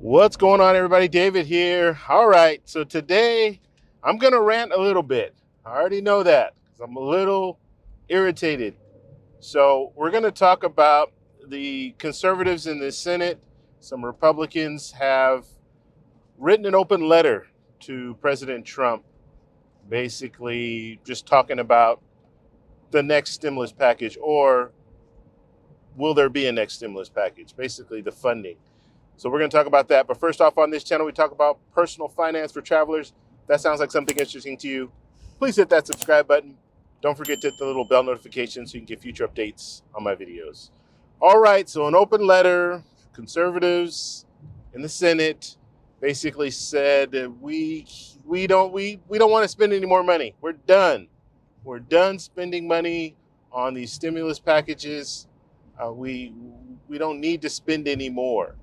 What's going on, everybody? David here. All right, so today I'm going to rant a little bit. I already know that because I'm a little irritated. So, we're going to talk about the conservatives in the Senate. Some Republicans have written an open letter to President Trump, basically just talking about the next stimulus package, or will there be a next stimulus package? Basically, the funding. So we're going to talk about that. But first off, on this channel, we talk about personal finance for travelers. If that sounds like something interesting to you, please hit that subscribe button. Don't forget to hit the little bell notification so you can get future updates on my videos. All right, so an open letter, conservatives in the Senate basically said that we don't want to spend any more money. We're done. We're done spending money on these stimulus packages. We don't need to spend any more.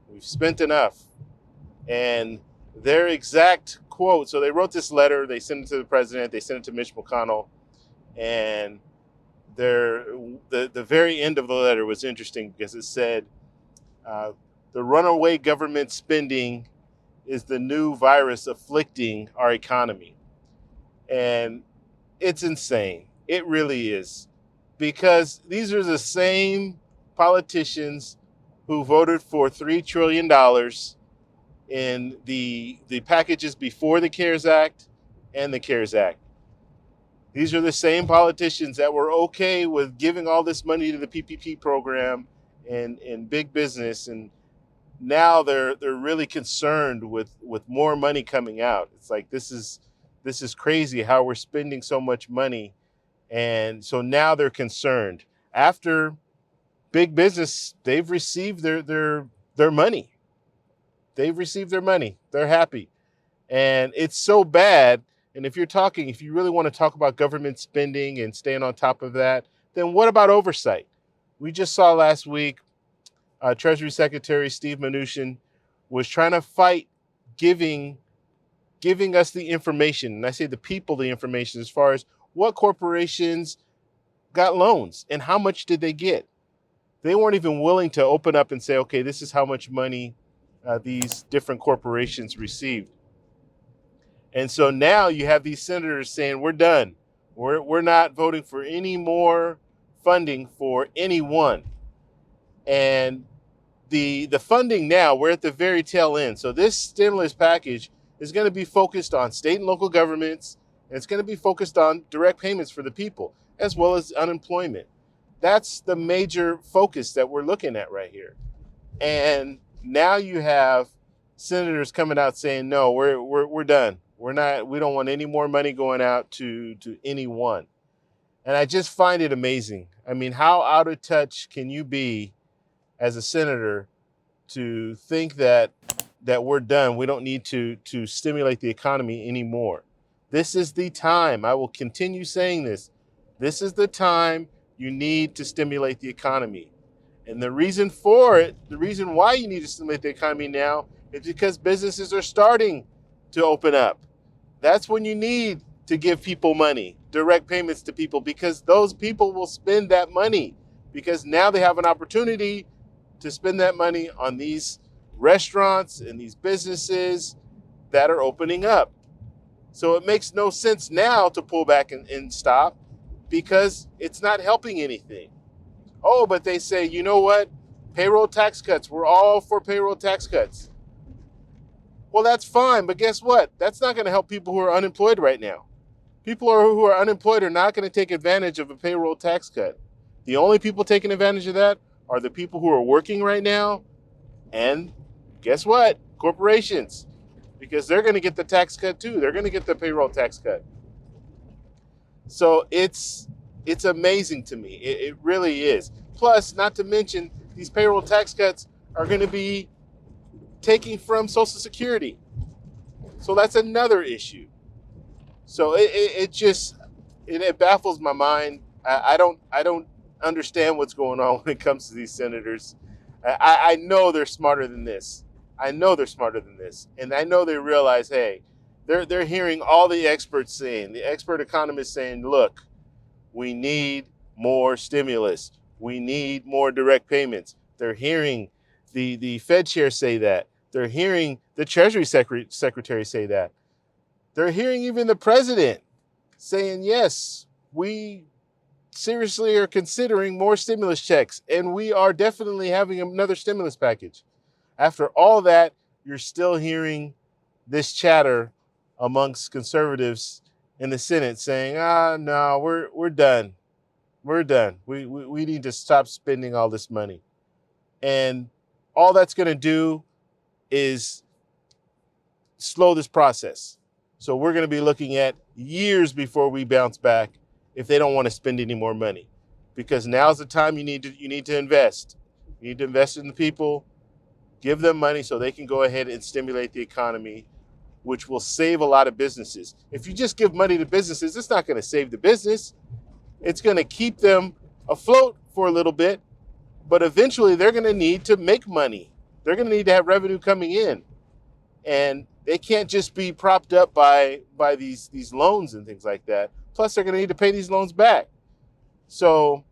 We've spent enough. And their exact quote, so they wrote this letter, they sent it to the president, they sent it to Mitch McConnell, and the very end of the letter was interesting because it said, the runaway government spending is the new virus afflicting our economy. And it's insane. It really is. Because these are the same politicians who voted for $3 trillion in the packages before the CARES Act and the CARES Act. These are the same politicians that were okay with giving all this money to the PPP program and big business, and now they're really concerned with more money coming out. It's like this is crazy how we're spending so much money, and so now they're concerned. After big business, they've received their money. They've received their money. They're happy. And it's so bad. And if you really want to talk about government spending and staying on top of that, then what about oversight? We just saw last week, Treasury Secretary Steve Mnuchin was trying to fight giving us the information. And I say the people the information as far as what corporations got loans and how much did they get. They weren't even willing to open up and say, okay, this is how much money these different corporations received. And so now you have these senators saying, we're done. We're not voting for any more funding for anyone. And the funding now, we're at the very tail end. So this stimulus package is going to be focused on state and local governments, and it's going to be focused on direct payments for the people, as well as unemployment. That's the major focus that we're looking at right here. And now you have senators coming out saying, no, we're done. We don't want any more money going out to anyone. And I just find it amazing. I mean, how out of touch can you be as a senator to think that we're done? We don't need to stimulate the economy anymore. This is the time. I will continue saying this. This is the time you need to stimulate the economy. And the reason for it, the reason why you need to stimulate the economy now is because businesses are starting to open up. That's when you need to give people money, direct payments to people, because those people will spend that money, because now they have an opportunity to spend that money on these restaurants and these businesses that are opening up. So it makes no sense now to pull back and stop, because it's not helping anything. Oh, but they say, you know what? Payroll tax cuts. We're all for payroll tax cuts. Well, that's fine, but guess what? That's not going to help people who are unemployed right now. People who are unemployed are not going to take advantage of a payroll tax cut. The only people taking advantage of that are the people who are working right now, and guess what? Corporations, because they're going to get the tax cut too. They're going to get the payroll tax cut. So it's amazing to me. It really is. Plus, not to mention, these payroll tax cuts are going to be taking from Social Security. So that's another issue. So it baffles my mind. I don't understand what's going on when it comes to these senators. I know they're smarter than this. I know they're smarter than this, and I know they realize, hey, they're hearing all the experts saying, the expert economists saying, look, we need more stimulus. We need more direct payments. They're hearing the Fed chair say that. They're hearing the Treasury Secretary say that. They're hearing even the president saying, yes, we seriously are considering more stimulus checks, and we are definitely having another stimulus package. After all that, you're still hearing this chatter amongst conservatives in the Senate saying, no, we're done. We're done. We need to stop spending all this money. And all that's going to do is slow this process. So we're going to be looking at years before we bounce back if they don't want to spend any more money. Because now's the time you need to invest. You need to invest in the people, give them money so they can go ahead and stimulate the economy, which will save a lot of businesses. If you just give money to businesses, it's not going to save the business. It's going to keep them afloat for a little bit, but eventually they're going to need to make money. They're going to need to have revenue coming in. And they can't just be propped up by these loans and things like that. Plus, they're going to need to pay these loans back. So,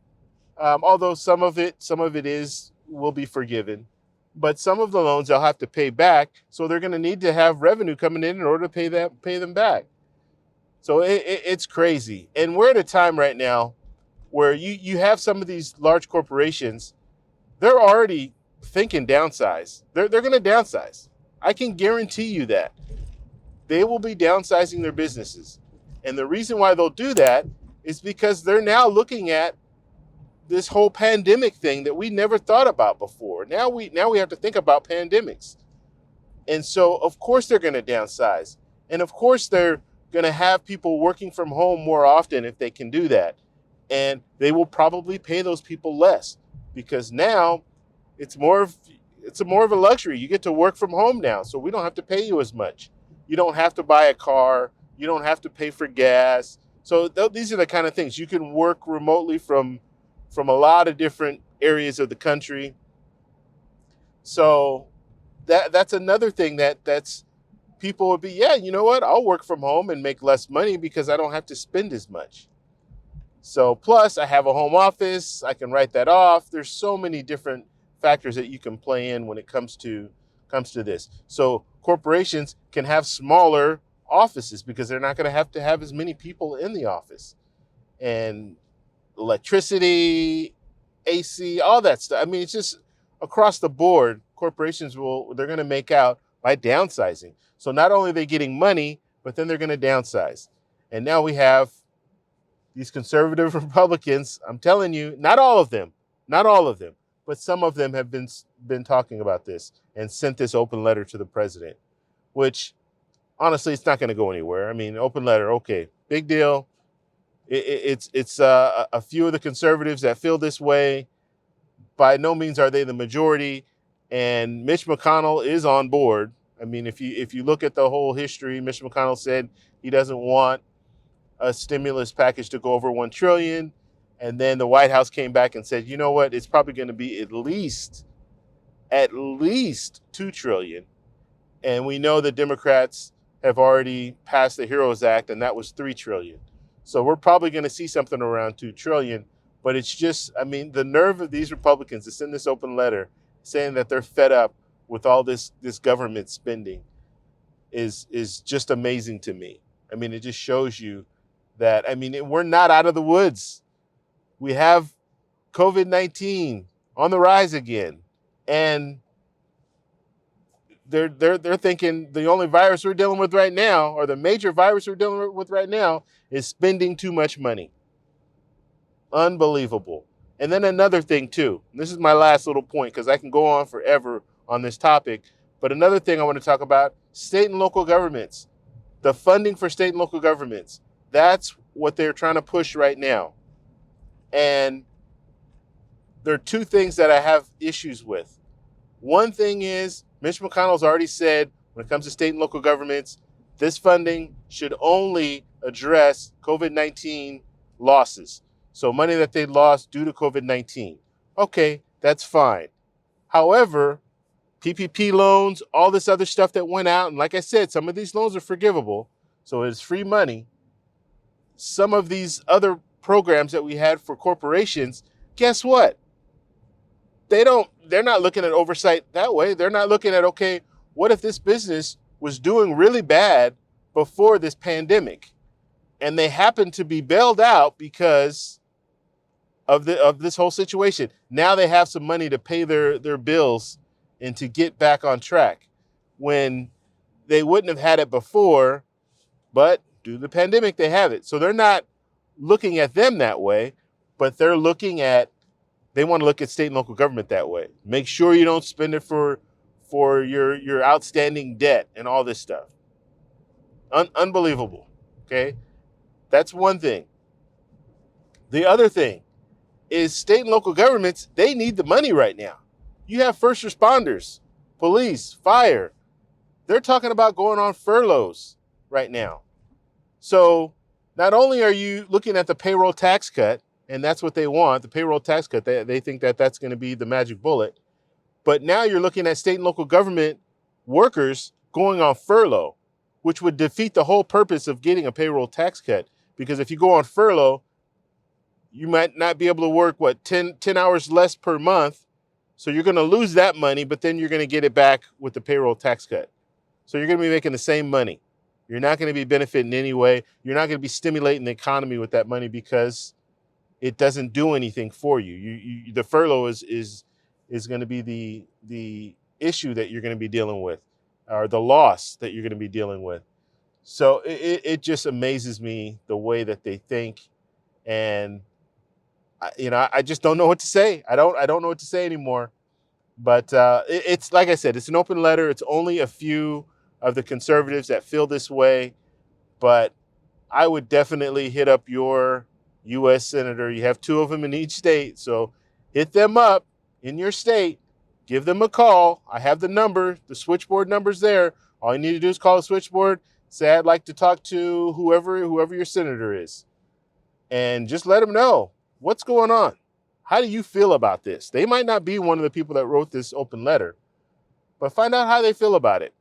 although some of it will be forgiven, but some of the loans they'll have to pay back. So they're going to need to have revenue coming in order to pay them back. So it's crazy, and we're at a time right now where you have some of these large corporations. They're already thinking downsize. They're going to downsize. I can guarantee you that. They will be downsizing their businesses. And the reason why they'll do that is because they're now looking at this whole pandemic thing that we never thought about before. Now we have to think about pandemics. And so, of course, they're going to downsize. And of course, they're going to have people working from home more often if they can do that. And they will probably pay those people less because now it's more of a luxury. You get to work from home now, so we don't have to pay you as much. You don't have to buy a car. You don't have to pay for gas. So these are the kind of things. You can work remotely from a lot of different areas of the country. So that's another thing that's people would be, yeah, you know what? I'll work from home and make less money because I don't have to spend as much. So plus I have a home office. I can write that off. There's so many different factors that you can play in when it comes to this. So corporations can have smaller offices because they're not going to have as many people in the office. And electricity, AC, all that stuff. I mean, it's just across the board, corporations they're going to make out by downsizing. So not only are they getting money, but then they're going to downsize. And now we have these conservative Republicans, I'm telling you, not all of them, but some of them have been talking about this and sent this open letter to the president, which honestly, it's not going to go anywhere. I mean, open letter, okay, big deal. It's a few of the conservatives that feel this way. By no means are they the majority, and Mitch McConnell is on board. I mean, if you look at the whole history, Mitch McConnell said he doesn't want a stimulus package to go over $1 trillion. And then the White House came back and said, you know what, it's probably going to be at least $2 trillion. And we know the Democrats have already passed the HEROES Act, and that was $3 trillion. So we're probably going to see something around $2 trillion. But it's just, I mean, the nerve of these Republicans to send this open letter saying that they're fed up with all this government spending is just amazing to me. I mean, it just shows you that, I mean, we're not out of the woods. We have COVID-19 on the rise again. And they're thinking the only virus we're dealing with right now, or the major virus we're dealing with right now, is spending too much money. Unbelievable. And then another thing too, and this is my last little point because I can go on forever on this topic, but another thing I want to talk about, state and local governments. The funding for state and local governments. That's what they're trying to push right now. And there are two things that I have issues with. One thing is, Mitch McConnell's already said when it comes to state and local governments, this funding should only address COVID-19 losses. So money that they lost due to COVID-19. Okay, that's fine. However, PPP loans, all this other stuff that went out, and like I said, some of these loans are forgivable, so it's free money. Some of these other programs that we had for corporations, guess what? They're not looking at oversight that way. They're not looking at, okay, what if this business was doing really bad before this pandemic and they happen to be bailed out because of this whole situation? Now they have some money to pay their bills and to get back on track when they wouldn't have had it before, but due to the pandemic, they have it. So they're not looking at them that way, but they want to look at state and local government that way. Make sure you don't spend it for your outstanding debt and all this stuff. Unbelievable. Okay. That's one thing. The other thing is state and local governments, they need the money right now. You have first responders, police, fire. They're talking about going on furloughs right now. So not only are you looking at the payroll tax cut, and that's what they want, the payroll tax cut, they think that that's going to be the magic bullet, but now you're looking at state and local government workers going on furlough, which would defeat the whole purpose of getting a payroll tax cut. Because if you go on furlough, you might not be able to work, 10 hours less per month. So you're going to lose that money, but then you're going to get it back with the payroll tax cut. So you're going to be making the same money. You're not going to be benefiting in any way. You're not going to be stimulating the economy with that money because it doesn't do anything for you. The furlough is going to be the issue that you're going to be dealing with, or the loss that you're going to be dealing with. So it just amazes me the way that they think, and I just don't know what to say. I don't know what to say anymore. But it's like I said, it's an open letter. It's only a few of the conservatives that feel this way, but I would definitely hit up your U.S. senator. You have 2 of them in each state, so hit them up in your state. Give them a call. I have the number. The switchboard number's there. All you need to do is call the switchboard. Say, I'd like to talk to whoever your senator is, and just let them know what's going on. How do you feel about this? They might not be one of the people that wrote this open letter, but find out how they feel about it.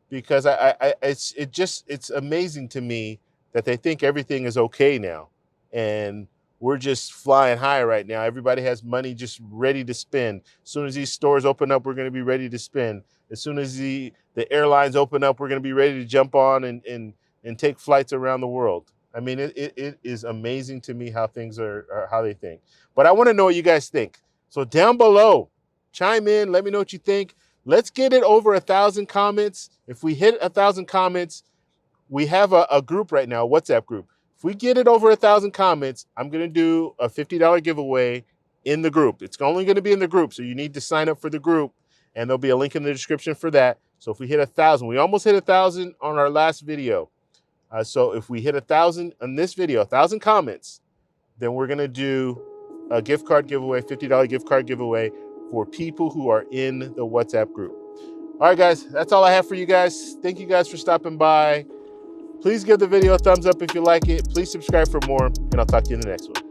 Because it's amazing to me that they think everything is okay now, and we're just flying high right now. Everybody has money just ready to spend. As soon as these stores open up, we're going to be ready to spend. As soon as the airlines open up, we're going to be ready to jump on and take flights around the world. I mean, it is amazing to me how things are how they think. But I want to know what you guys think. So down below, chime in. Let me know what you think. Let's get it over 1,000 comments. If we hit 1,000 comments, we have a group right now, a WhatsApp group. If we get it over 1,000 comments, I'm going to do a $50 giveaway in the group. It's only going to be in the group, so you need to sign up for the group, and there'll be a link in the description for that. So if we hit 1,000, we almost hit 1,000 on our last video. So if we hit 1,000 on this video, 1,000 comments, then we're going to do a gift card giveaway, $50 gift card giveaway for people who are in the WhatsApp group. All right, guys, that's all I have for you guys. Thank you guys for stopping by. Please give the video a thumbs up if you like it. Please subscribe for more, and I'll talk to you in the next one.